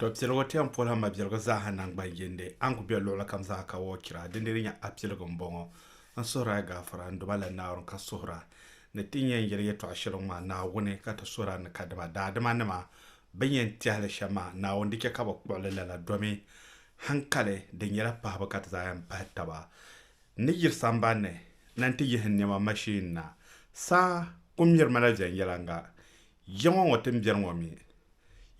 To psilgo tiam pola ma bjelgo zaha nang ba yende angu bia lola kam za ka wo kira dendiri nya apsilgo mbongo an sora ga fara ndumala na ka sora ne tinyen yere yeto ashirong ma na wone ka to sora na kadama dadama nama banyen tiale shama na wondi ke ka bok bole la domi hankale de nyera pa ba kat za yam pataba ni yir sambane nanti yihin nyama machine na sa kumyir manager yelanga yongo wotem bjerngomi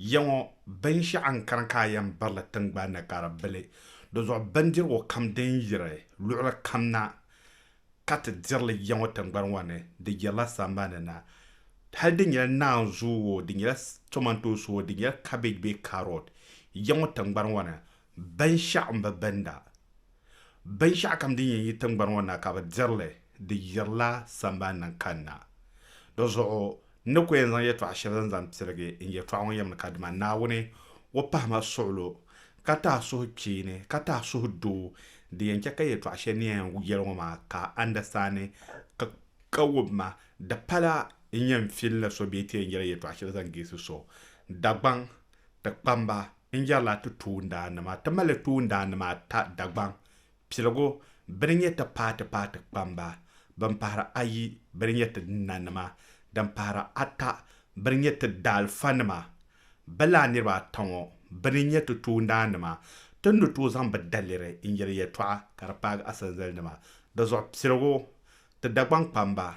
yongo benshi an karanka yam barla tangba na karabele do zo bandir wo kam den yire lura kamna kat dirle yongo tangban wane de yela sambane na hadin yela na zuwo de yela tomato so de yela cabbage be carrot yongo tangban wane benshi an banda benshi kam din yi tangban wane ka ba dirle de yela sambane kanna do zo ne ko yan ya to ashirin zan tsirge in ya to an yam ka dama na woni wo pa ma solo kata so kine kata so do de yan ka ya to ashirin yan wuyar ma ka understand ka kawuma da pala in yan fil so be te yan ya to ashirin zan gisu so dagban da pamba in ya la to nda na ma tamale to nda na ma ta dagban pilgo brinye ta pata pamba ban para ayi brinye ta nanama dan para ata brinyet dal fanma bala nirba tongo brinyet tunda nama tundu to zamba dalire injere ye twa karpag asazal nama da zo psirgo te dagbang pamba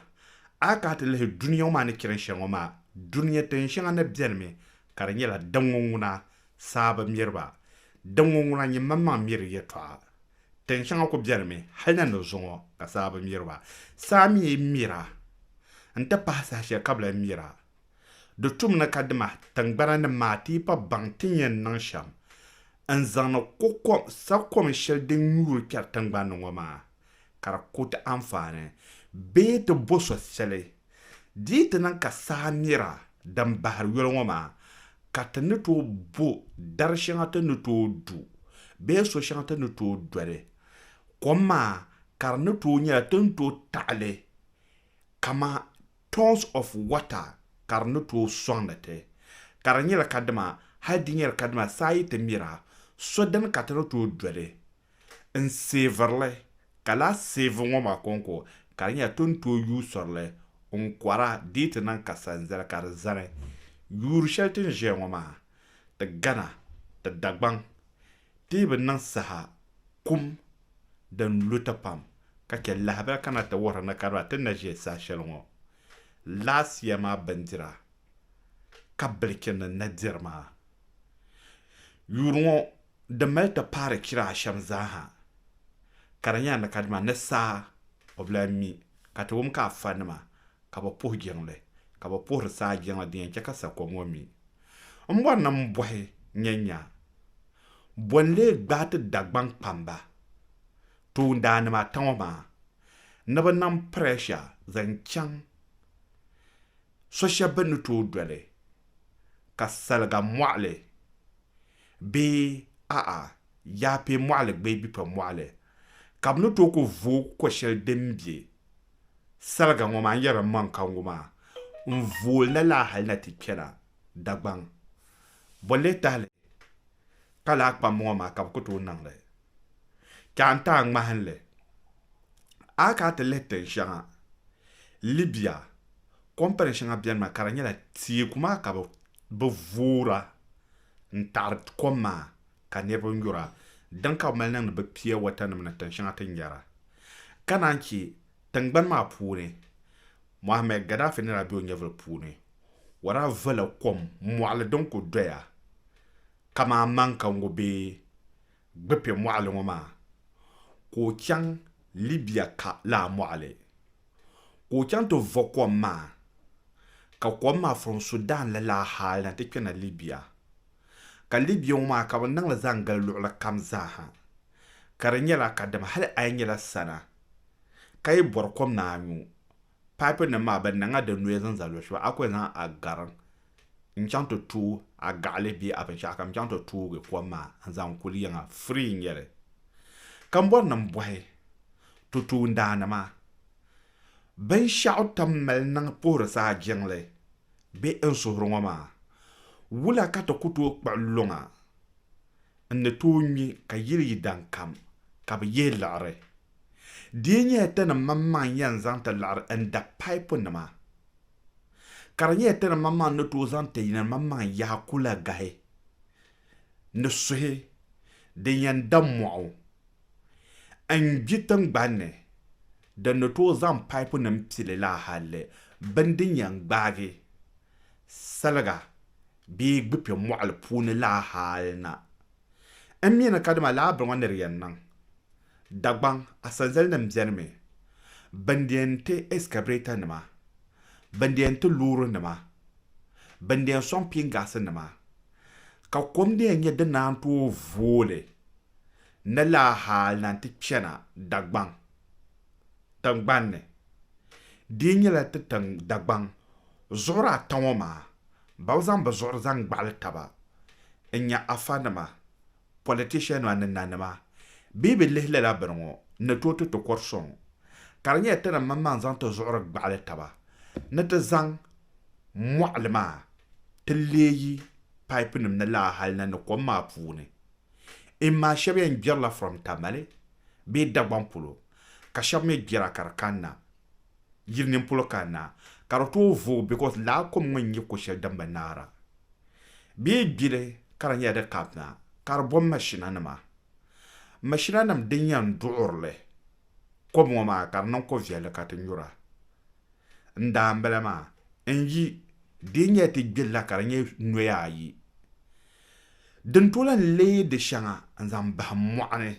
aka te le duniya ma ne kiran shango ma duniya ten shanga na bjerme karanyela dangonguna saba mirba dangonguna ni mamma mir ye twa ten shanga ko bjerme halna no zongo ka saba mirba sami mira anta pasa she kabla mira do tumna kadma tangbara na mati pa bangtinyen nan sham an zana kokko sakom shel de nguru kar tangbana ngoma kara kota amfane be to boso sele dit nan ka sa mira dam bahar yolo ngoma katne to bo darshinga to to du be so shanta no to dware koma karne to nya to tale kama tons of water karno to sonate karanyela kadma hadinger kadma sayite mira sodan katro to dwere en severle kala sevongo makonko karanya ton to yu sorle on kwara dit nan kasanzera kar zare yur sheltin jengoma te gana te dagbang tibe nan saha kum dan lutapam kake lahaba kana ta wara na karwa tin naje sa shelongo las yama bandira kabliken na dirma yurmo de melta pare kira shamzaha karanya na kadma nessa oblami katawum ka fanma ka ba poh gengle ka ba poh sa genga din ka sa ko momi mbon na mbwahe nyanya bonle gbat dagbang pamba tu ndana ma tawma nabanam pressure zanchang so shabanu to dwele ka salga mwale be ya pe mwale be bi pa mwale kabnu to ko vo ko shel dembie salga ngoma yara man kanguma mvol na la hal na tikena dagbang bolle tale kala pa mwama ka ko to nangle kanta ngmahanle aka te lette shanga Libya comparaison a bien ma karanyela ti kuma ka bo vura ntar koma ka nebo ngura dan ka mal nan be pie wata na tension atin yara kananki tangban ma pune Mohamed Gaddafi ne rabio nyevel pune wara vala kom moale donc doya kama manka ngobe bepe moale ngoma ko chang Libya ka la moale ko chang to vokoma ka kwama from Sudan la hal na tike na Libya ka Libya ma ka wannan la zangal lula kamzaha karanyela kadam hal aynyela sana kay bor kom na nyu pipe na ma ban nga de nuezan zalo shwa akwai na agaran inchanto tu agale bi aban shaka inchanto tu ge kwama zan kuliyanga free nyere kambon nam boy tutu ndana ma ben shout tamal nang por sa jengle be en so rongoma wula ka to kutu kpa longa ne toonyi ka yiri dan kam ka be ye lare dinye tan mamman yan zanta lar anda pipe nama karanye tan mamman no to zanta yin mamman ya kula gahe ne suhe de yan dammo an gitan gbanne da no to zan pipe nam pile la halle bandin yan gbage salaga bi gbipe mo'al puni la halna amina kadma la bron der yan nan dagbang asanzel nam zerme bandiente excavator nama bandiente luru nama bandien son pingas nama ka komde nye de nan to vole na la hal nan ti chena dagbang tangbanne dinye la te tang dagbang zora tawoma bawzan ba zor zan gbal taba enya afanama politician wa nanama bibi lehle la brongo ne toto to korson karnya tena mamman zan to zor gbal taba ne te zang mu'lima teleyi pipe nim na la hal na no koma pune imma shabe en bierla from tamale be dagbang pulo ka shabe me gira karkanna yirnin pulo kana karoto vo because la kom ngi ko she damba nara be gire karanya de kapna carbon machine nam dinyan durle ko mo ma karnon ko viele katinyura ndambele ma enyi dinye ti gilla karanye noya yi den tolan le de shanga anzam ba moane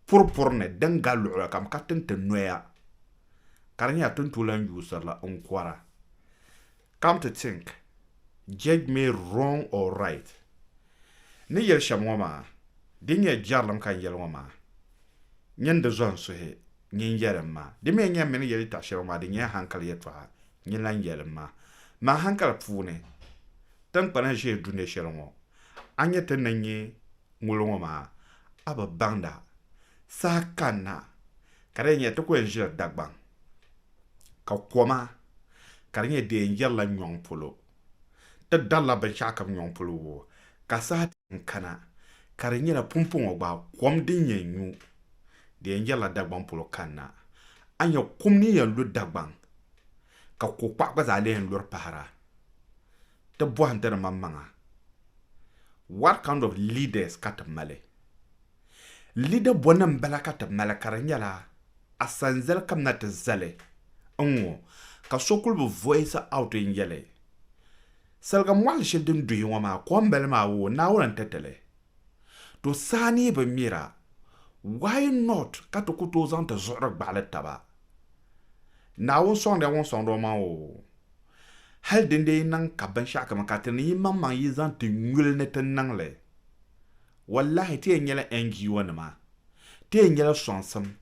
purpurne dangalu kam katin te noya karanya tun tolan yusarla onkwara. Come to think, judge me wrong or right. Ni yel shamwama dinye jarlam kan yelwama nyen de zon so he nyen yerma de me nyen men yel ta shawma de nyen hankal yetwa nyen lan yelma ma hankal pune tan pana je dune shelmo anya tan nanye ngulwama aba banda sa kana kare nye to ko enje dagbang ka koma kare nye de yella nyong polo te dalla ba chaka nyong polo wo kasat kana karinya la pumpung ogba kwom din yenyu de ngela dagbang polo kana anya kumni ya lu dagbang ka ko kwa za le lur pahara te bo hantana mamanga. What kind of leaders kat male leader bonam bala kat mala karinya la asanzel kamna te zale onwo ka sokul bu voice out in yele salga mwal shedin duyi wama kwambel ma wo na wuran tetele to sani ba mira why not kato kuto zanta zora gbale taba na won song do ma wo hal dinde nan kaban shaka makata ni mamman yi zanta ngul ne tan nan le wallahi te nyela engi wona ma te nyela sonsam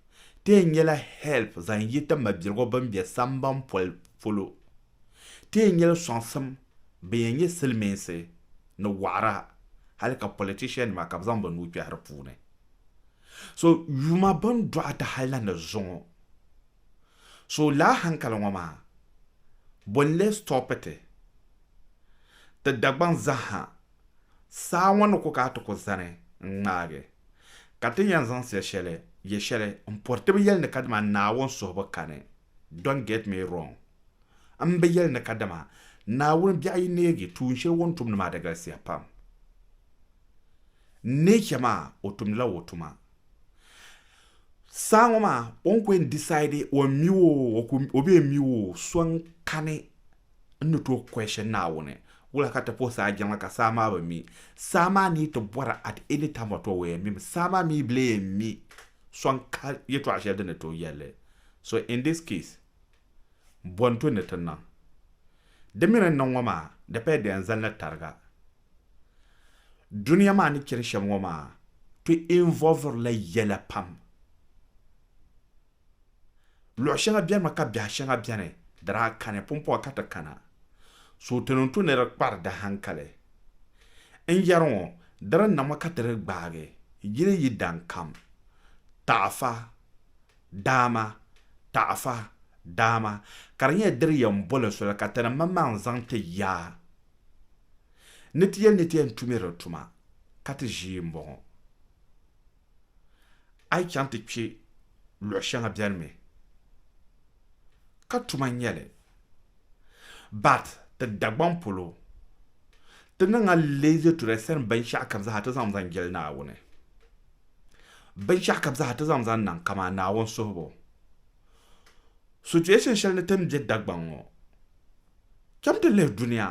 te nyela help zan yita mabirgo ban biya samban polo te nyela sonsam benye silmense no wara halka politician ma kabzan banu pi harpune so yuma ban do ata hala na zon so la hankala ngoma bon le stopete te dagban zaha sa wonu ko ka to ko zane ngage katin zan se shele ye shele importe be yel ne kadma na won so bakane. Don't get me wrong, am be yel ne kadama na won bi ay negi tunshe won tum na Madagascar pam ne chama otum la wotuma sangoma on ko decide o miwo obi miwo swan kane no to question na wone wala kata posa jama ka sama ba mi sama ni to bora at any time to we mi sama mi blame mi swan ka yeto a shede ne to yele. So in this case bonto ne tanna demina nongoma de pe de anzalna targa dunia ma ni kiri shamwoma to involve la yela pam lo shanga bien ma ka bia shanga bien dara kane pompo akata kana so tenonto ne rakpar da hankale en yaron dara na makatere gbage yire yidan kam tafa dama karanya diri yam bolo so la katana mamman zante ya netiyen tumira tuma ka ti ʒii n bɔŋɔ a yi chaŋ ti kpe luɣu shɛŋa bɛni mi ka tuma nyɛli but ti Dagbaŋ polo ti niŋa lazy to the extent binshɛɣu kam zaha ti zaŋ zaŋ jɛli Naawuni binshɛɣu kam zaha ti zaŋ zaŋ niŋ kama Naawuni suhubu situation shɛli ni tin bɛ Dagbaŋ ŋɔ chɛm ti lihi duniya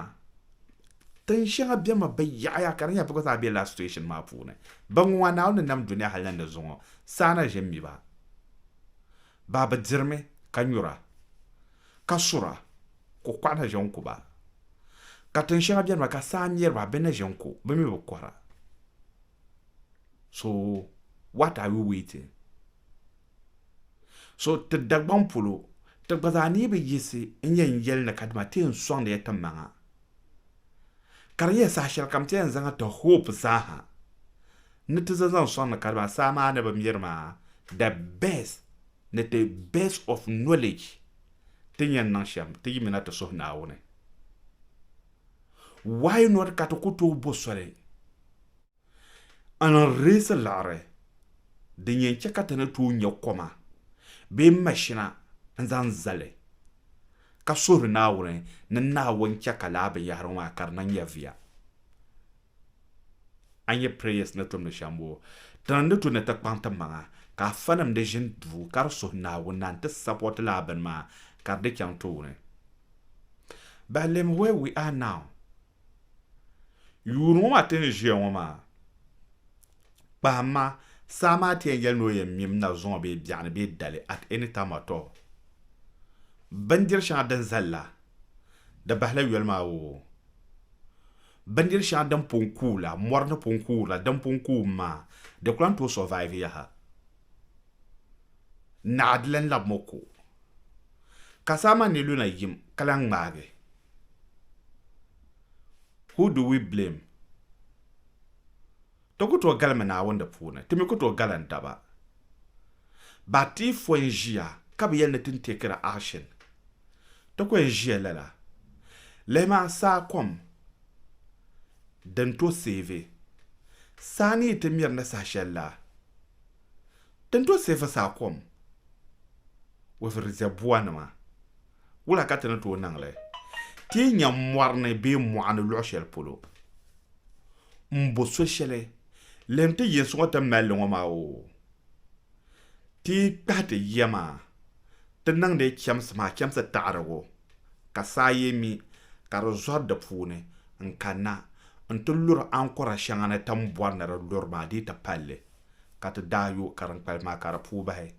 tin shɛŋa bɛmi bi yaɣaya ka di nyɛla because a bɛ last situation maa puuni ban ŋɔ Naawuni nam duniya hali nan di zuŋɔ saana ʒi mi ba baa bi dirimi ka nyura ka sura ko kɔɣu na ʒɛ n kuba ka tin shɛŋa bɛni ba ka saa mɛriba bi na ʒɛ n ku bi mi bi kɔra so what are we waiting so ti Dagbaŋ polo ti gba zaa nii bi yisi n yɛn yɛli ni ka dima ti yɛn sɔŋ di ya ti maŋa ka di nyɛ saha shɛli kam ti yɛn zaŋ ti hope zaaha ni ti zaŋ sɔŋ ni ka dima saa maa ni bi mɛri maa the best ni the best of knowledge ti yɛn niŋ shɛm ti yimi na ti suhi Naawuni why not ka ti ku tooi bo soli n reesi laɣari din yɛn chɛ ka ti ni tooi nyɛ koma bee mashina n zaŋ zali ka suhuri Naawuni ni Naawuni chɛ ka laa binyahari maa ka di niŋ nyɛ viya a nyɛ prayers ni tumdi shɛm bo ti ni ni tu ni ti kpaŋ ti maŋa ka afa nim di ʒini duu ka di suhi Naawuni na n ti support laa bini maa ka di chɛŋ tooni but lem where we are now yuuri ŋɔ maa ti ni ʒiya ŋɔ maa kpahamma saa maa ti yɛn yɛli ni o yɛn mim na zuŋɔ bee biɛɣuni bee dali at any time at all bindiri shɛŋa din zalla di bahila yɔli maa o bindiri shɛŋa din pun kuula mɔri ni pun kuula din pun kuumi maa di kula n tooi survive yaha naɣadi lan labi ŋɔ ko ka saa maa ni luna yim ka lan ŋmaagi who do we blame ti ku tooi galimi Naawuni di puuni ti mi ku tooi gala n taba ba ti fo n ʒiya ka bi yɛli ni tin tekira action ti ku n ʒiya lala lihi maa saa kom din to seevi saa ni yi ti mɛri ni saha shɛli la din to seevi saa kom with reservoir nima wula ka ti ni tooi niŋli ti yi nya mɔri ni bee mɔɣuni luɣu shɛli polo n bo so shɛli lem ti yinsi ŋɔ ti mali ŋɔ maa o ti yi kpahi ti yiya maa ti niŋdi chɛmsi maa chɛmsi taɣarigu ka saa yi mi ka di zɔri di puuni n kanna n ti luri ankora shɛŋa ni tin bɔri ni di luri maa di ti palli ka ti daa yo ka din kpali maa ka di puu bahi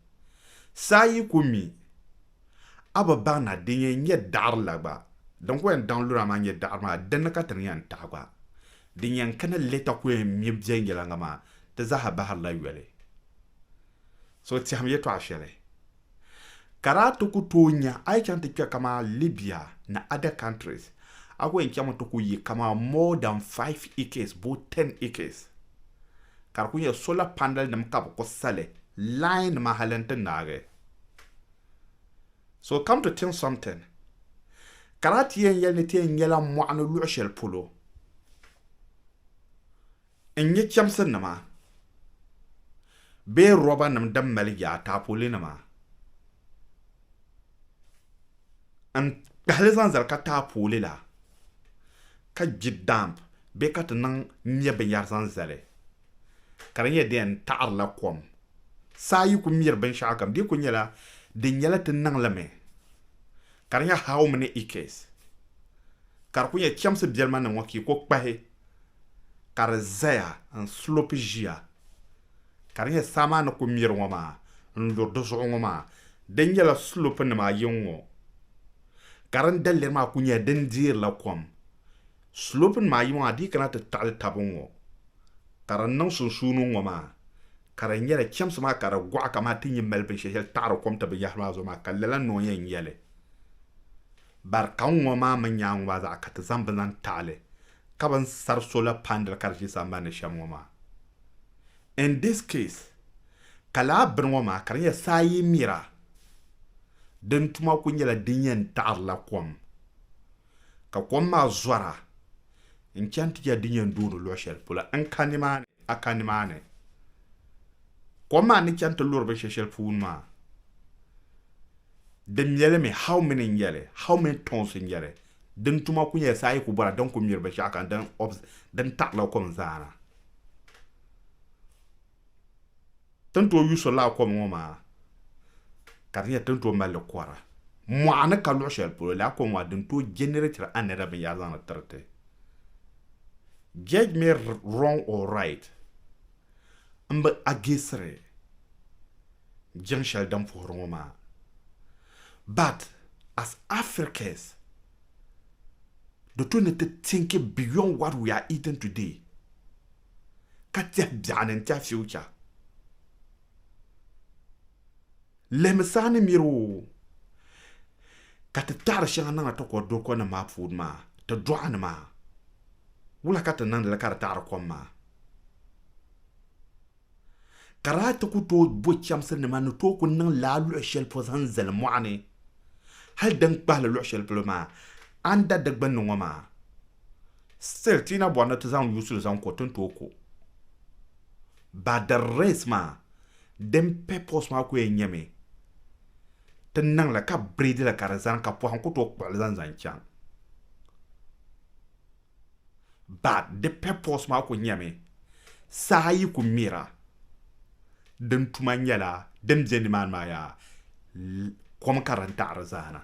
saa yi ku mi a bi baŋ na din yɛn nyɛ daɣari la gba din ku yɛn daŋ lura maa nyɛ daɣari maa dinni ka ti ni yɛn taɣi gba din yɛn kana leta ku yɛn mi biɛn yɛlanga maa ti zaha bahari la yɔli so tɛhim yɛltɔɣa shɛli ka daa ti ku tooi nya a yi chaŋ ti kpɛ kama Libya na other countries a ku yɛn chaŋ ti ku yi kama more than 5 acres bo 10 acres ka di ku nyɛ solar panel nim ka bi ku sali line nima hali n ti naagi so come to think something ka daa ti yɛn yɛli ni ti yɛn nyɛla mɔɣuni luɣu shɛli polo n nyɛ chɛmsi nima bee roba nim din mali yaa taapoli nima n kpahali zaŋ zali ka taapoli la ka gbi damp bee ka ti niŋ nyɛ binyɛri zaŋ zali ka di nyɛ di yɛn taɣari la kom saa yi ku mɛri binshɛɣu kam di ku nyɛla di nyɛla ti niŋlimi ka di nyɛ how many acres ka di ku nyɛ chɛmsi biɛlima nim ŋɔ ka yi ku kpahi ka di zaya n slope ʒiya ka di nyɛ saa maa ni ku mɛri ŋɔ maa n luri di zuɣu ŋɔ maa din nyɛla slope nim ayi ŋɔ ka din daliri maa ku nyɛ din deeri la kom slope nim ayi maa di kana ti taɣali tabi ŋɔ ka di niŋ sunsuuni ŋɔ maa ka di nyɛla chɛmsi maa ka di gɔɣa ka maa ti nyɛ mali binshɛli taɣari kom ti binyahari maa zuɣu maa ka lala noo yɛn nyɛli bari ka ŋɔ maa mi nyaangi maa zaɣa ka ti zaŋ bi zaŋ taɣali ka bin sari solar panel ka di ʒi sambani shɛm ŋɔ maa in this case ka laa bini ŋɔ maa ka di nyɛ saa yi mira din tuma ku nyɛla din yɛn taɣari la kom ka kom maa zɔra enchanti ya dinyan duro lo shel pula an kanimane ko ma ni chanta lor be shel fun ma dem yele me how many yele how many tons yele den tuma ku ye sai ku bara don ku mir be shaka dan takla ko zana tanto yuso la ko mo ma kariya tanto mal kwara mo ana ka lo shel pula la ko mo den to generator anera be ya zana tarte judge me wrong or right amba agisre jeng shall dam for Roma. But as Africans, the two need to think beyond what we are eating today. Katia bian and tia future. Lemsani miro. Katar shana toko doko na ma food ma. To draw ma. Wula kata nan la karatar ma. Karata kuto bo chamsen ne man to ko nan la lu shel posan zel moane hal dan bala lu shel ploma anda de ban ngoma sel tina bona to zan yusul zan ko ton toko ba the rest ma dem pepos ma ko nyame tan nan la ka brede la karazan ka po han ko to ko zan zan chan ba de pepos ma ko nyame sayi ku mira den tuma nyala dem zeni man ma ya kom karanta arzana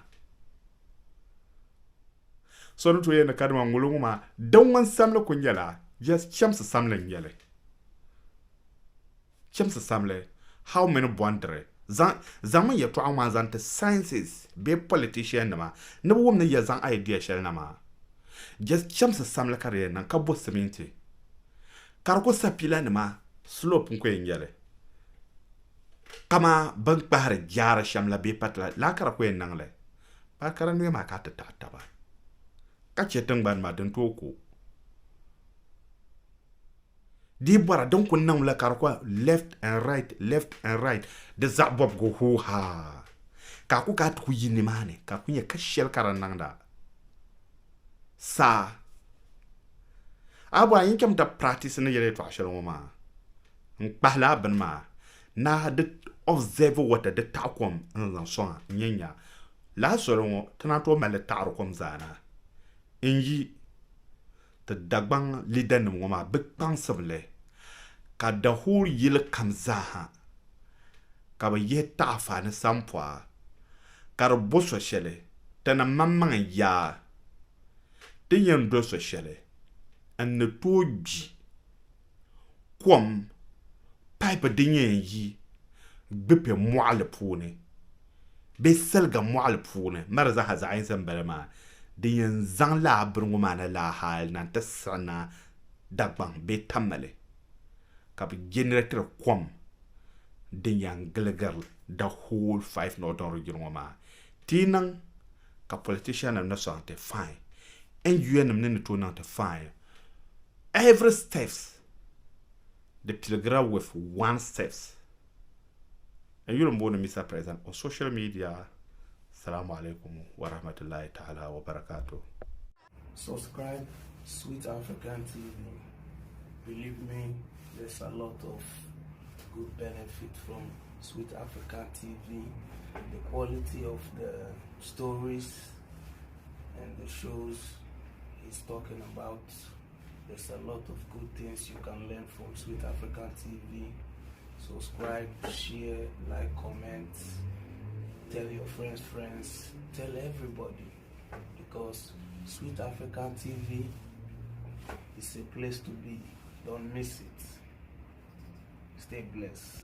so no to yena kadma ngulungu ma dan wan samle ko nyala just chams samle nyale chams samle how many bondre zaman ya to an zanta sciences be politician na ma ne bo womna ya zan idea shel na ma just chams samle kare nan ka bo seminti kar ko sapila na ma slope ko nyale kama ban bahar jara shamla be patla la kara ko nangle ba kara no ma ka ta ba ka chetan ban ma den toko di bara don ko nan la kara ko left and right de zabob go ho ha ka ku ka ku yini mane ka ku nya ka shel kara nangda sa abo ayin kam da practice ne yele to ashelo ma bahla ban ma na de observe what the takom en so nyanya la soro tanato mele tarokom zana inji te dagban lidan ngoma bekpan sable ka da hur yil kamzaha ka ba yeta fa ne sampwa kar boso shele tana mamman ya tinyan do so shele an ne toji kom pipe dinyen yi gbepe moale pune be selga moale pune marza haza ayin san balama dinyen zan la brungu mana la hal nan tasana dagban be tamale ka be generator kom dinyan glegar the whole 5 northern region ma tinan ka politician na so ante fine en UN ne to na ante fine every steps the pilgrim with one steps. And you're more than Mr. President on social media. Assalamu alaikum wa rahmatullahi ta'ala wa barakatuh. Subscribe Sweet African TV. Believe me, there's a lot of good benefit from Sweet African TV. The quality of the stories and the shows he's talking about. There's a lot of good things you can learn from Sweet African TV. Subscribe, share, like, comment, tell your friends, tell everybody, because Sweet African TV is a place to be. Don't miss it. Stay blessed.